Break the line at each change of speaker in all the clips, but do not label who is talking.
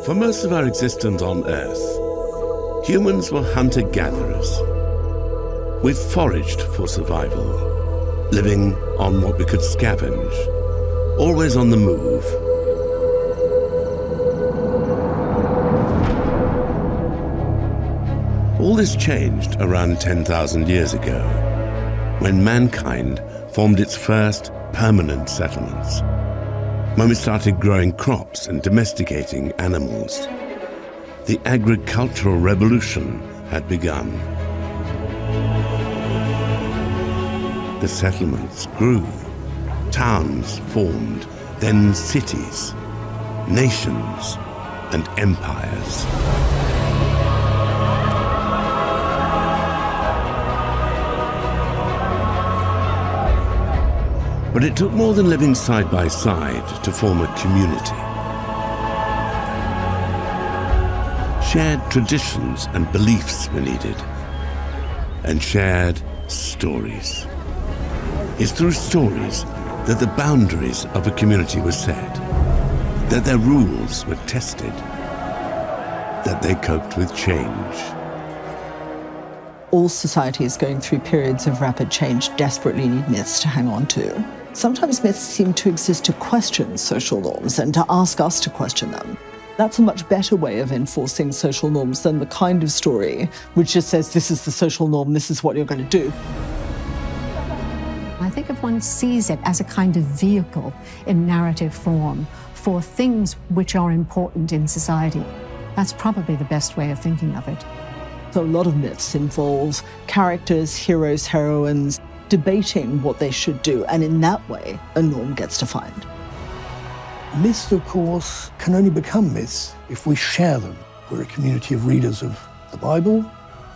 For most of our existence on Earth, humans were hunter-gatherers. We foraged for survival, living on what we could scavenge, always on the move. All this changed around 10,000 years ago, when mankind formed its first permanent settlements. When we started growing crops and domesticating animals, the agricultural revolution had begun. The settlements grew, towns formed, then cities, nations, and empires. But it took more than living side by side to form a community. Shared traditions and beliefs were needed, and shared stories. It's through stories that the boundaries of a community were set, that their rules were tested, that they coped with change.
All societies going through periods of rapid change desperately need myths to hang on to. Sometimes myths seem to exist to question social norms and to ask us to question them. That's a much better way of enforcing social norms than the kind of story which just says, this is the social norm, this is what you're going to do.
I think if one sees it as a kind of vehicle in narrative form for things which are important in society, that's probably the best way of thinking of it.
So a lot of myths involve characters, heroes, heroines, debating what they should do, and in that way, a norm gets defined.
Myths, of course, can only become myths if we share them. We're a community of readers of the Bible.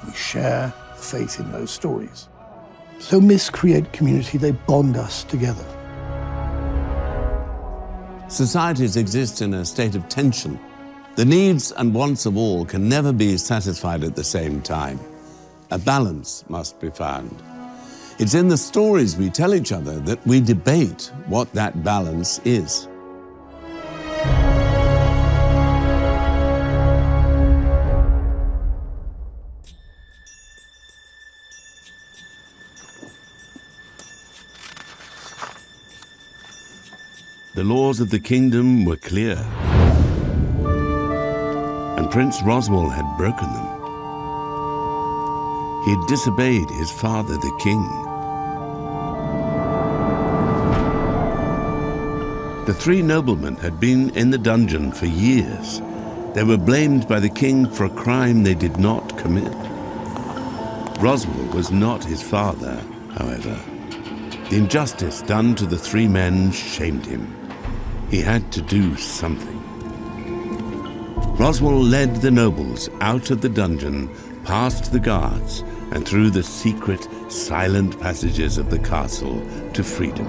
We share the faith in those stories. So myths create community, they bond us together.
Societies exist in a state of tension. The needs and wants of all can never be satisfied at the same time. A balance must be found. It's in the stories we tell each other that we debate what that balance is. The laws of the kingdom were clear, and Prince Roswal had broken them. He had disobeyed his father, the king. The three noblemen had been in the dungeon for years. They were blamed by the king for a crime they did not commit. Roswal was not his father, however. The injustice done to the three men shamed him. He had to do something. Roswal led the nobles out of the dungeon, past the guards, and through the secret, silent passages of the castle to freedom.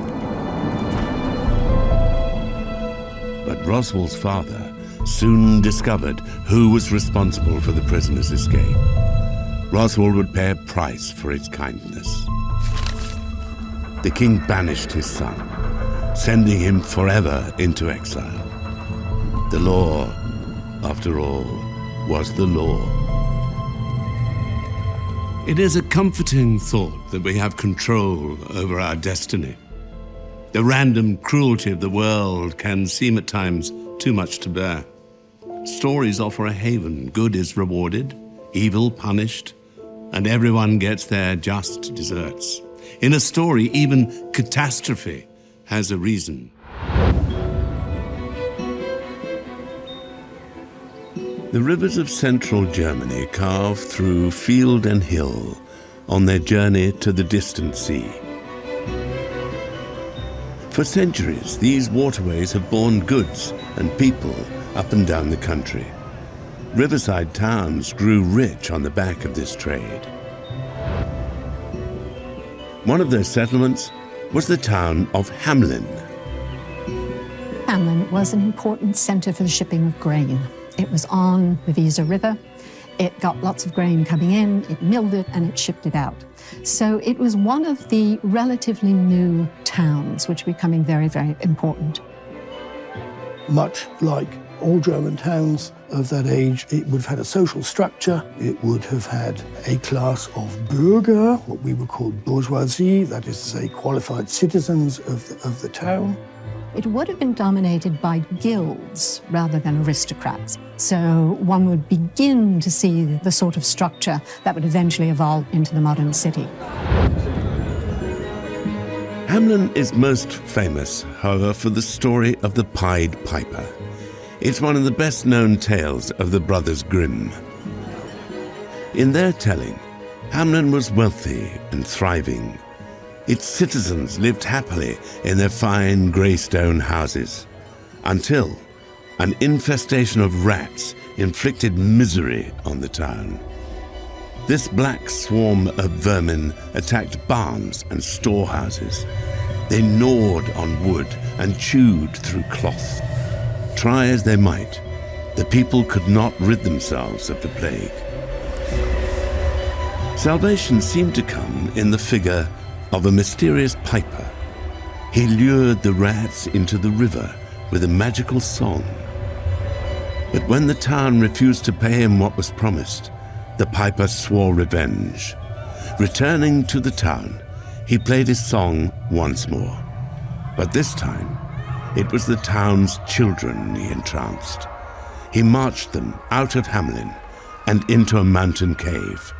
But Roswal's father soon discovered who was responsible for the prisoner's escape. Roswal would pay a price for his kindness. The king banished his son, sending him forever into exile. The law, after all, was the law. It is a comforting thought that we have control over our destiny. The random cruelty of the world can seem at times too much to bear. Stories offer a haven. Good is rewarded, evil punished, and everyone gets their just deserts. In a story, even catastrophe has a reason. The rivers of central Germany carve through field and hill on their journey to the distant sea. For centuries, these waterways have borne goods and people up and down the country. Riverside towns grew rich on the back of this trade. One of their settlements was the town of Hamelin.
Hamelin It was an important centre for the shipping of grain. It was on the Weser River. It got lots of grain coming in, it milled it, and it shipped it out. So it was one of the relatively new towns, which were becoming very, very important.
Much like all German towns of that age, it would have had a social structure. It would have had a class of Bürger, what we would call bourgeoisie, that is to say, qualified citizens of the town.
It would have been dominated by guilds rather than aristocrats. So one would begin to see the sort of structure that would eventually evolve into the modern city.
Hamelin is most famous, however, for the story of the Pied Piper. It's one of the best-known tales of the Brothers Grimm. In their telling, Hamelin was wealthy and thriving. Its citizens lived happily in their fine grey stone houses, until an infestation of rats inflicted misery on the town. This black swarm of vermin attacked barns and storehouses. They gnawed on wood and chewed through cloth. Try as they might, the people could not rid themselves of the plague. Salvation seemed to come in the figure of a mysterious piper. He lured the rats into the river with a magical song. But when the town refused to pay him what was promised, the piper swore revenge. Returning to the town, he played his song once more. But this time, it was the town's children he entranced. He marched them out of Hamelin and into a mountain cave.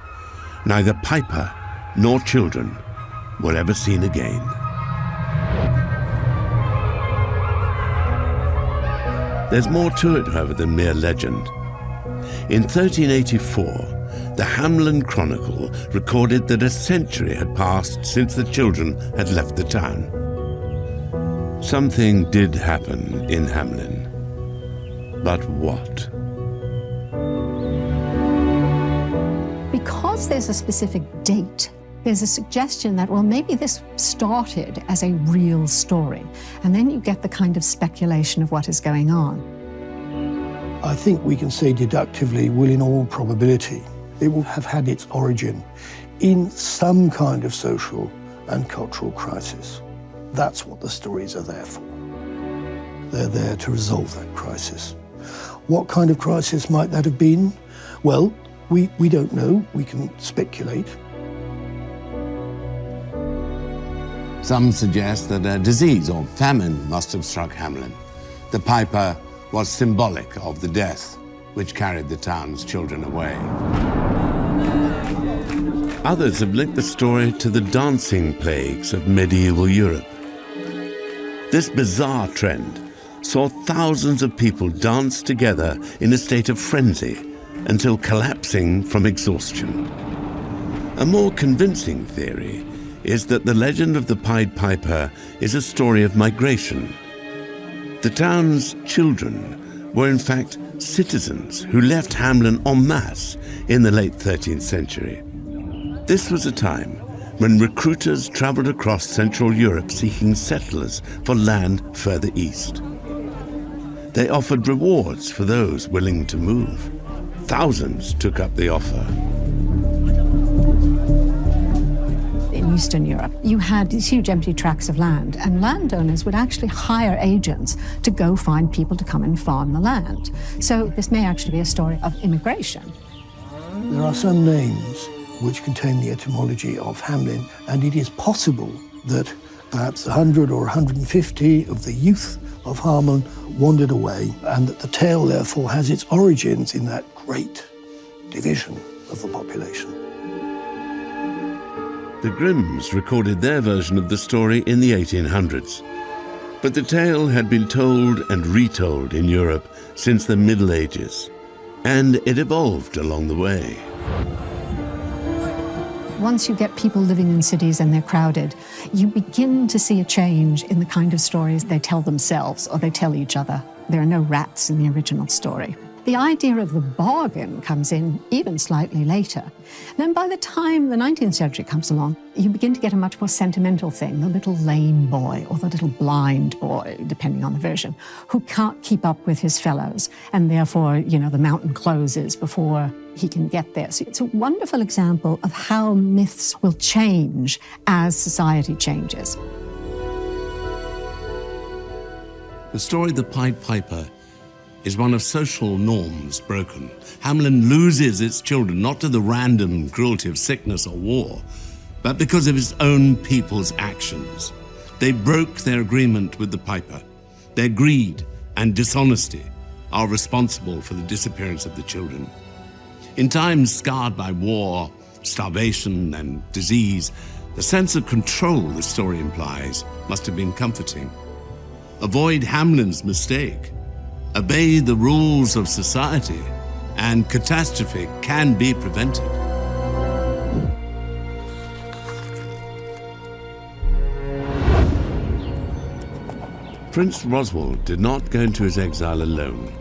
Neither piper nor children were ever seen again. There's more to it, however, than mere legend. In 1384, the Hamelin Chronicle recorded that a century had passed since the children had left the town. Something did happen in Hamelin. But what?
Because there's a specific date, there's a suggestion that, well, maybe this started as a real story, and then you get the kind of speculation of what is going on.
I think we can say deductively, well, in all probability, it will have had its origin in some kind of social and cultural crisis. That's what the stories are there for. They're there to resolve that crisis. What kind of crisis might that have been? Well, we don't know. We can speculate.
Some suggest that a disease or famine must have struck Hamelin. The piper was symbolic of the death which carried the town's children away. Others have linked the story to the dancing plagues of medieval Europe. This bizarre trend saw thousands of people dance together in a state of frenzy until collapsing from exhaustion. A more convincing theory is that the legend of the Pied Piper is a story of migration. The town's children were in fact citizens who left Hamelin en masse in the late 13th century. This was a time when recruiters traveled across Central Europe seeking settlers for land further east. They offered rewards for those willing to move. Thousands took up the offer.
In Eastern Europe, you had these huge empty tracts of land, and landowners would actually hire agents to go find people to come and farm the land. So this may actually be a story of immigration.
There are some names which contain the etymology of Hamelin, and it is possible that perhaps 100 or 150 of the youth of Hamelin wandered away, and that the tale therefore has its origins in that great division of the population.
The Grimms recorded their version of the story in the 1800s, but the tale had been told and retold in Europe since the Middle Ages, and it evolved along the way.
Once you get people living in cities and they're crowded, you begin to see a change in the kind of stories they tell themselves or they tell each other. There are no rats in the original story. the idea of the bargain comes in even slightly later. Then by the time the 19th century comes along, you begin to get a much more sentimental thing, the little lame boy or the little blind boy, depending on the version, who can't keep up with his fellows, and therefore, the mountain closes before he can get there. So it's a wonderful example of how myths will change as society changes.
The story of the Pied Piper is one of social norms broken. Hamelin loses its children not to the random cruelty of sickness or war, but because of his own people's actions. They broke their agreement with the Piper. Their greed and dishonesty are responsible for the disappearance of the children. In times scarred by war, starvation, and disease, the sense of control the story implies must have been comforting. Avoid Hamelin's mistake. Obey the rules of society, and catastrophe can be prevented. Prince Roswald did not go into his exile alone.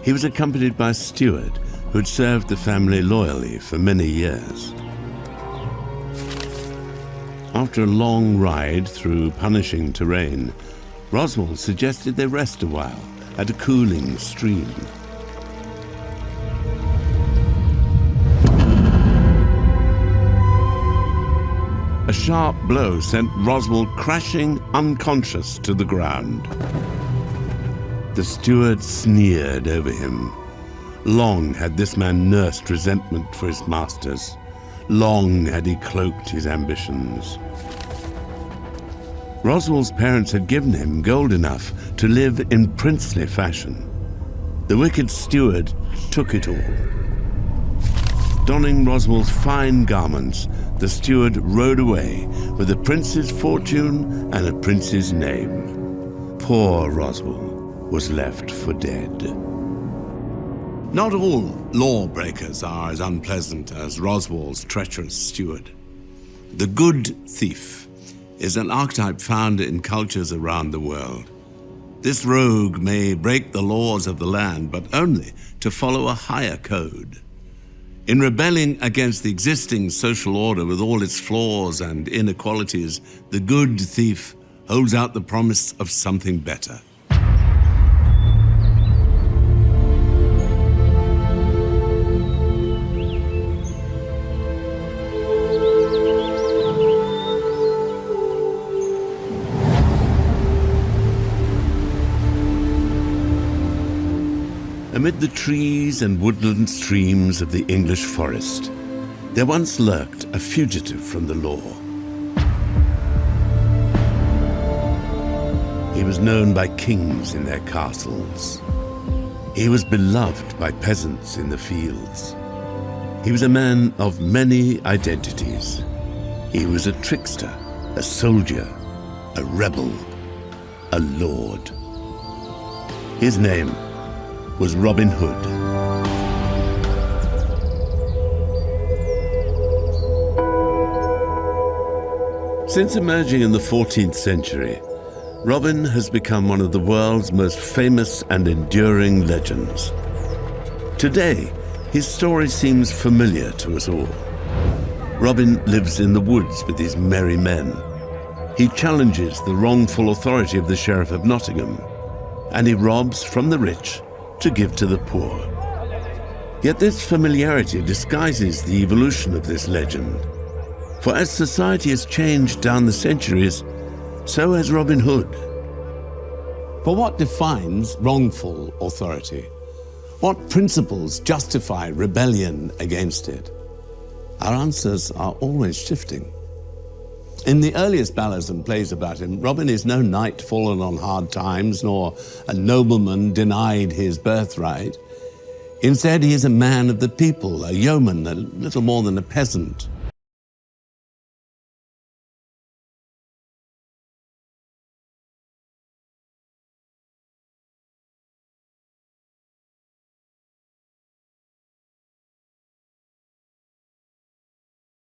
He was accompanied by a steward who had served the family loyally for many years. After a long ride through punishing terrain, Roswald suggested they rest a while at a cooling stream. A sharp blow sent Roswald crashing unconscious to the ground. The steward sneered over him. Long had this man nursed resentment for his masters. Long had he cloaked his ambitions. Roswald's parents had given him gold enough to live in princely fashion. The wicked steward took it all. Donning Roswald's fine garments, the steward rode away with a prince's fortune and a prince's name. Poor Roswald was left for dead. Not all lawbreakers are as unpleasant as Roswald's treacherous steward. The good thief is an archetype found in cultures around the world. This rogue may break the laws of the land, but only to follow a higher code. In rebelling against the existing social order with all its flaws and inequalities, the good thief holds out the promise of something better. Amid the trees and woodland streams of the English forest, there once lurked a fugitive from the law. He was known by kings in their castles. He was beloved by peasants in the fields. He was a man of many identities. He was a trickster, a soldier, a rebel, a lord. His name was Robin Hood. Since emerging in the 14th century, Robin has become one of the world's most famous and enduring legends. Today, his story seems familiar to us all. Robin lives in the woods with his merry men. He challenges the wrongful authority of the Sheriff of Nottingham, and he robs from the rich to give to the poor. Yet this familiarity disguises the evolution of this legend. For as society has changed down the centuries, so has Robin Hood. But what defines wrongful authority? What principles justify rebellion against it? Our answers are always shifting. In the earliest ballads and plays about him, Robin is no knight fallen on hard times, nor a nobleman denied his birthright. Instead, he is a man of the people, a yeoman, a little more than a peasant.